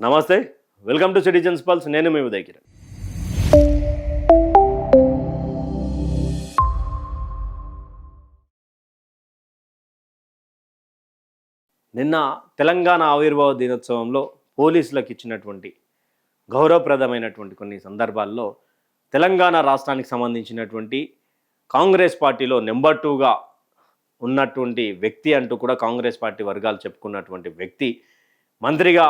నమస్తే, welcome to citizens pulse. నేను మీ ఉదయ్ కిరణ్. నిన్న తెలంగాణ ఆవిర్భావ దినోత్సవంలో పోలీసులకు ఇచ్చినటువంటి గౌరవప్రదమైనటువంటి కొన్ని సందర్భాల్లో తెలంగాణ రాష్ట్రానికి సంబంధించినటువంటి కాంగ్రెస్ పార్టీలో నెంబర్ 2గా ఉన్నటువంటి వ్యక్తి అంటూ కూడా కాంగ్రెస్ పార్టీ వర్గాలు చెప్పుకున్నటువంటి వ్యక్తి మంత్రిగా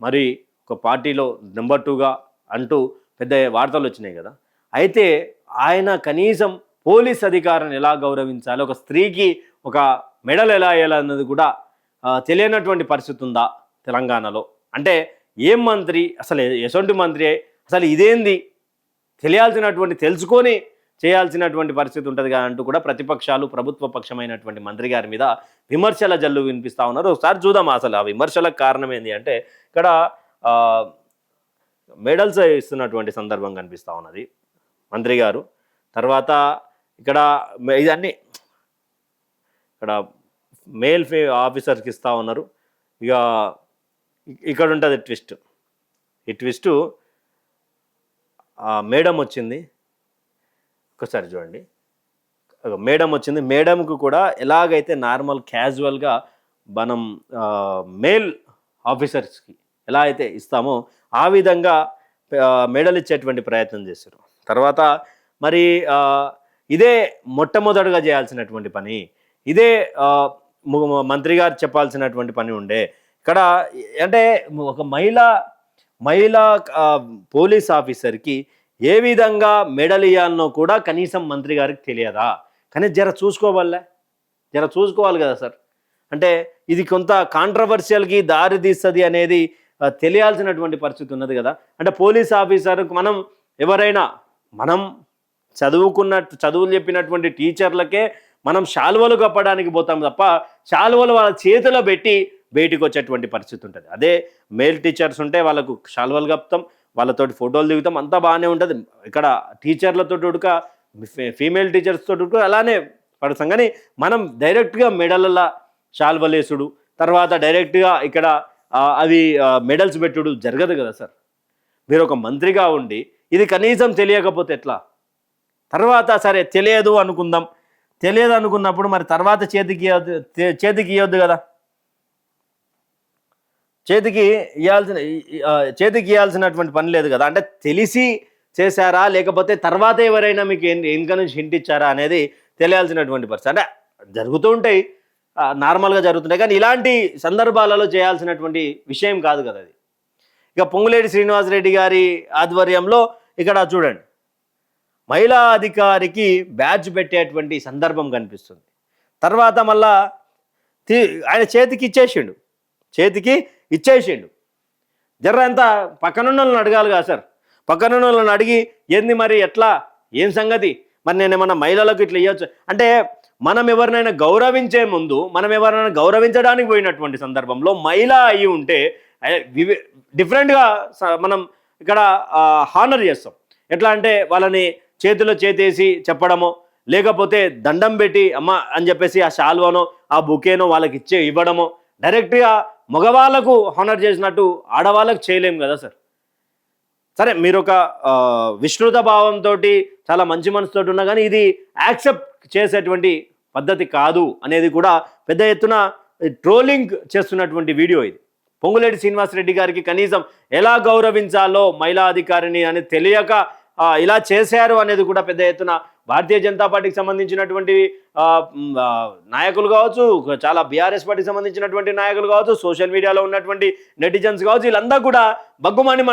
మరి ఒక పార్టీలో నెంబర్ 2గా అంటూ పెద్ద వార్తలు వచ్చినాయి కదా. అయితే ఆయన కనీసం పోలీస్ అధికారాన్ని ఎలా గౌరవించాలి, ఒక స్త్రీకి ఒక మెడల్ ఎలా వేయాలన్నది కూడా తెలియనటువంటి పరిస్థితి ఉందా తెలంగాణలో? అంటే ఏం మంత్రి అసలు, ఎసొంటి మంత్రి అసలు, ఇదేంది తెలియాల్సినటువంటి, తెలుసుకొని చేయాల్సినటువంటి పరిస్థితి ఉంటుంది కదా అంటూ కూడా ప్రతిపక్షాలు ప్రభుత్వ పక్షమైనటువంటి మంత్రి గారి మీద విమర్శల జల్లు వినిపిస్తూ ఉన్నారు. ఒకసారి చూద్దాం అసలు ఆ విమర్శలకు కారణం ఏంటి అంటే, ఇక్కడ మెడల్స్ ఇస్తున్నటువంటి సందర్భం కనిపిస్తూ ఉన్నది మంత్రి గారు. తర్వాత ఇక్కడ ఇదన్నీ ఇక్కడ మేల్ ఆఫీసర్కి ఇస్తూ ఉన్నారు. ఇక ఇక్కడ ఉంటుంది ట్విస్ట్. ఈ ట్విస్టు మేడం వచ్చింది, ఒకసారి చూడండి. మేడం వచ్చింది. మేడంకు కూడా ఎలాగైతే నార్మల్ క్యాజువల్గా మనం మేల్ ఆఫీసర్స్కి ఎలా అయితే ఇస్తామో ఆ విధంగా మెడల్ ఇచ్చేటువంటి ప్రయత్నం చేశారు. తర్వాత మరి ఇదే మొట్టమొదటిగా చేయాల్సినటువంటి పని, ఇదే మంత్రి గారు చెప్పాల్సినటువంటి పని ఉండే. ఇక్కడ అంటే ఒక మహిళా పోలీస్ ఆఫీసర్కి ఏ విధంగా మెడల్ ఇవ్వాలనో కూడా కనీసం మంత్రి గారికి తెలియదా? కానీ జర చూసుకోవాలి కదా సార్. అంటే ఇది కొంత కాంట్రవర్షియల్కి దారి తీస్తుంది అనేది తెలియాల్సినటువంటి పరిస్థితి ఉన్నది కదా. అంటే పోలీస్ ఆఫీసర్కి మనం చదువులు చెప్పినటువంటి టీచర్లకే మనం శాలువలు కప్పడానికి పోతాం తప్ప శాలువలు వాళ్ళ చేతిలో పెట్టి బయటికి వచ్చేటువంటి పరిస్థితి ఉంటుంది. అదే మేల్ టీచర్స్ ఉంటే వాళ్ళకు శాలువలు కప్పుతాం, వాళ్ళతోటి ఫోటోలు దిగుతాం, అంతా బాగానే ఉంటుంది. ఇక్కడ టీచర్లతో ఉడక ఫీమేల్ టీచర్స్తో ఉడక అలానే పడతాం. కానీ మనం డైరెక్ట్గా మెడలలా శాల్వలేసుడు, తర్వాత డైరెక్ట్గా ఇక్కడ అవి మెడల్స్ పెట్టుడు జరగదు కదా సార్. మీరు ఒక మంత్రిగా ఉండి ఇది కనీసం తెలియకపోతే ఎట్లా? తర్వాత సరే తెలియదు అనుకున్నప్పుడు మరి తర్వాత చేతికి ఇవ్వద్దు కదా. చేతికి ఇవ్వాల్సినటువంటి పని లేదు కదా. అంటే తెలిసి చేశారా లేకపోతే తర్వాత ఎవరైనా మీకు వెనుక నుంచి హింట్ ఇచ్చారా అనేది తెలియాల్సినటువంటి పరిస్థితి. అంటే జరుగుతూ ఉంటాయి, నార్మల్గా జరుగుతుంటాయి, కానీ ఇలాంటి సందర్భాలలో చేయాల్సినటువంటి విషయం కాదు కదా అది. ఇక పొంగులేటి శ్రీనివాసరెడ్డి గారి ఆధ్వర్యంలో ఇక్కడ చూడండి, మహిళా అధికారికి బ్యాడ్జ్ పెట్టేటువంటి సందర్భం కనిపిస్తుంది. తర్వాత మళ్ళా ఆయన చేతికి ఇచ్చేసిండు. జర్ర అంతా పక్కనున్న వాళ్ళని అడగాలి కదా సార్. పక్కనున్న వాళ్ళని అడిగి ఏంది మరి ఎట్లా, ఏం సంగతి, మరి నేను ఏమన్నా మహిళలకు ఇట్లా ఇవ్వచ్చు అంటే, మనం ఎవరినైనా గౌరవించే ముందు మనం ఎవరైనా గౌరవించడానికి పోయినటువంటి సందర్భంలో మహిళ అయి ఉంటే డిఫరెంట్గా మనం ఇక్కడ హానర్ చేస్తాం. ఎట్లా అంటే వాళ్ళని చేతిలో చేతేసి చెప్పడమో, లేకపోతే దండం పెట్టి అమ్మ అని చెప్పేసి ఆ శాల్వానో ఆ బుకేనో వాళ్ళకి ఇవ్వడమో, డైరెక్ట్గా మగవాళ్ళకు హానర్ చేసినట్టు ఆడవాళ్ళకు చేయలేం కదా సార్. సరే మీరు ఒక విస్తృత భావంతో చాలా మంచి మనసుతో ఉన్నా కానీ ఇది యాక్సెప్ట్ చేసేటువంటి పద్ధతి కాదు అనేది కూడా పెద్ద ఎత్తున ట్రోలింగ్ చేస్తున్నటువంటి వీడియో ఇది. పొంగులేటి శ్రీనివాసరెడ్డి గారికి కనీసం ఎలా గౌరవించాలో మహిళా అధికారిని అనేది తెలియక ఇలా చేశారు అనేది కూడా పెద్ద ఎత్తున భారతీయ జనతా పార్టీకి సంబంధించినటువంటి నాయకులు కావచ్చు, చాలా బీఆర్ఎస్ పార్టీకి సంబంధించినటువంటి నాయకులు కావచ్చు, సోషల్ మీడియాలో ఉన్నటువంటి నెటిజన్స్ కావచ్చు, వీళ్ళందరూ కూడా బగ్గుమని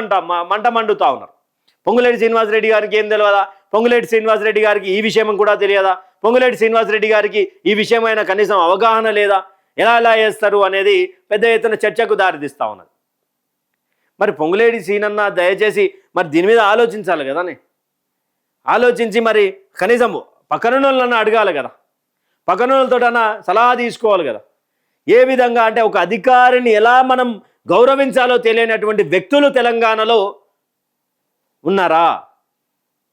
మంట మండుతూ ఉన్నారు. పొంగులేటి శ్రీనివాసరెడ్డి గారికి ఏం తెలియదా? పొంగులేటి శ్రీనివాసరెడ్డి గారికి ఈ విషయం కూడా తెలియదా? పొంగులేటి శ్రీనివాసరెడ్డి గారికి ఈ విషయమైన కనీసం అవగాహన లేదా? ఎలా చేస్తారు అనేది పెద్ద ఎత్తున చర్చకు దారితీస్తూ ఉన్నది. మరి పొంగులేటి శ్రీనన్న దయచేసి మరి దీని మీద ఆలోచించాలి కదా. ఆలోచించి మరి కనీసం పక్కన వాళ్ళని అడగాలి కదా, పక్కన వాళ్ళతోటన్నా సలహా తీసుకోవాలి కదా. ఏ విధంగా అంటే ఒక అధికారిని ఎలా మనం గౌరవించాలో తెలియనటువంటి వ్యక్తులు తెలంగాణలో ఉన్నారా?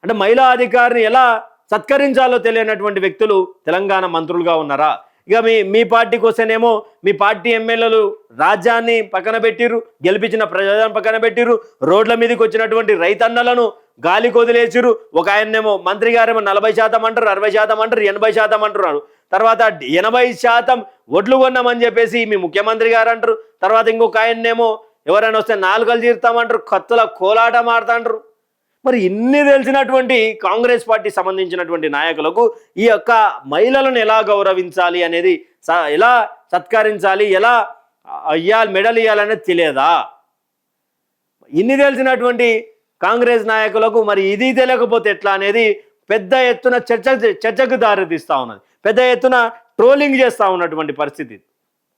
అంటే మహిళా అధికారిని ఎలా సత్కరించాలో తెలియనటువంటి వ్యక్తులు తెలంగాణ మంత్రులుగా ఉన్నారా? ఇక మీ పార్టీకి వస్తేనేమో మీ పార్టీ ఎమ్మెల్యేలు రాజ్యాన్ని పక్కన పెట్టిర్రు, గెలిపించిన ప్రజలను పక్కన పెట్టిర్రు, రోడ్ల మీదకి వచ్చినటువంటి రైతన్నలను గాలి కొదిలేసిర్రు. ఒక ఆయన్నేమో మంత్రి గారేమో 40% అంటారు, 60% అంటారు, 80% అంటున్నారు. తర్వాత 80% ఒడ్లు కొన్నామని చెప్పేసి మీ ముఖ్యమంత్రి గారు అంటారు. తర్వాత ఇంకొక ఆయన్నేమో ఎవరైనా వస్తే నాలుకలు తీరుతామంటారు, కత్తుల కోలాటం ఆడుతాంటారు. మరి ఇన్ని తెలిసినటువంటి కాంగ్రెస్ పార్టీ సంబంధించినటువంటి నాయకులకు ఈ యొక్క మహిళలను ఎలా గౌరవించాలి అనేది, ఎలా సత్కరించాలి, ఎలా మెడల్ ఇవ్వాలనేది తెలియదా? ఇన్ని తెలిసినటువంటి కాంగ్రెస్ నాయకులకు మరి ఇది తెలియకపోతే ఎట్లా అనేది పెద్ద ఎత్తున చర్చకు దారితీస్తూ ఉన్నది. పెద్ద ఎత్తున ట్రోలింగ్ చేస్తూ ఉన్నటువంటి పరిస్థితి.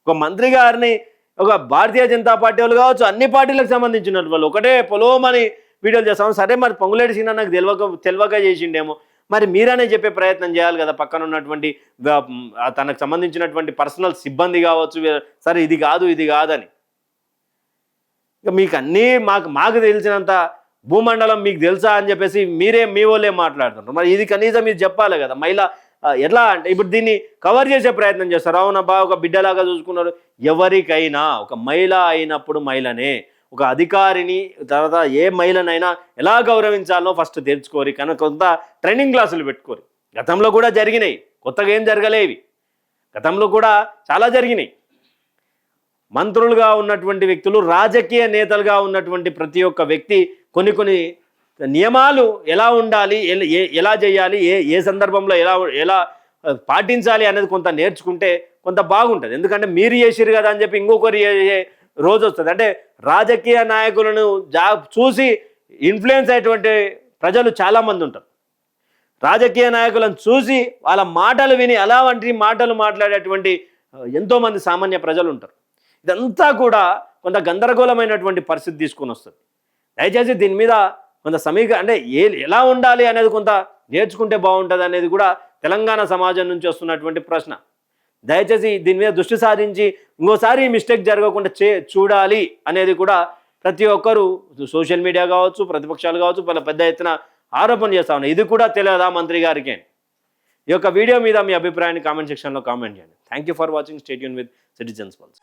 ఒక మంత్రి గారిని ఒక భారతీయ జనతా పార్టీ వాళ్ళు కావచ్చు, అన్ని పార్టీలకు సంబంధించిన వాళ్ళు ఒకటే పొలోమని వీడియోలు చేస్తాం. సరే మరి పొంగులేటి సీన నాకు తెలియక చేసిండేమో, మరి మీరనే చెప్పే ప్రయత్నం చేయాలి కదా. పక్కన ఉన్నటువంటి తనకు సంబంధించినటువంటి పర్సనల్ సిబ్బంది కావచ్చు, సరే ఇది కాదని. ఇక మీకు అన్నీ మాకు తెలిసినంత భూమండలం మీకు తెలుసా అని చెప్పేసి మీ వాళ్ళే మాట్లాడుతుంటారు. మరి ఇది కనీసం మీరు చెప్పాలి కదా. మహిళ ఎట్లా అంటే ఇప్పుడు దీన్ని కవర్ చేసే ప్రయత్నం చేస్తారు. అవునబ్బా ఒక బిడ్డలాగా చూసుకున్నారు. ఎవరికైనా ఒక మహిళ అయినప్పుడు మహిళనే, ఒక అధికారిని తర్వాత ఏ మహిళనైనా ఎలా గౌరవించాలో ఫస్ట్ తెలుసుకోరు. కనుక కొంత ట్రైనింగ్ క్లాసులు పెట్టుకోరు. గతంలో కూడా జరిగినాయి, కొత్తగా ఏం జరగలేవి. గతంలో కూడా చాలా జరిగినాయి. మంత్రులుగా ఉన్నటువంటి వ్యక్తులు, రాజకీయ నేతలుగా ఉన్నటువంటి ప్రతి ఒక్క వ్యక్తి కొన్ని నియమాలు ఎలా ఉండాలి, ఎలా చేయాలి, ఏ సందర్భంలో ఎలా పాటించాలి అనేది కొంత నేర్చుకుంటే కొంత బాగుంటుంది. ఎందుకంటే మీరు చేసిరు కదా అని చెప్పి ఇంకొకరు రోజు వస్తుంది. అంటే రాజకీయ నాయకులను చూసి ఇన్ఫ్లుయెన్స్ అయ్యేటువంటి ప్రజలు చాలామంది ఉంటారు. రాజకీయ నాయకులను చూసి వాళ్ళ మాటలు విని అలాంటి మాటలు మాట్లాడేటువంటి ఎంతోమంది సామాన్య ప్రజలు ఉంటారు. ఇదంతా కూడా కొంత గందరగోళమైనటువంటి పరిస్థితి తీసుకొని వస్తుంది. దయచేసి దీని మీద కొంత అంటే ఎలా ఉండాలి అనేది కొంత నేర్చుకుంటే బాగుంటుంది అనేది కూడా తెలంగాణ సమాజం నుంచి వస్తున్నటువంటి ప్రశ్న. దయచేసి దీని మీద దృష్టి సారించి ఇంకోసారి మిస్టేక్ జరగకుండా చూడాలి అనేది కూడా ప్రతి ఒక్కరూ సోషల్ మీడియా కావచ్చు, ప్రతిపక్షాలు కావచ్చు, పెద్ద ఎత్తున ఆరోపణ చేస్తా ఉన్నాయి. ఇది కూడా తెలియదా మంత్రి గారికి? ఈ యొక్క వీడియో మీద మీ అభిప్రాయాన్ని కామెంట్ సెక్షన్లో కామెంట్ చేయండి. Thank you for watching. Stay tune with citizens pulse.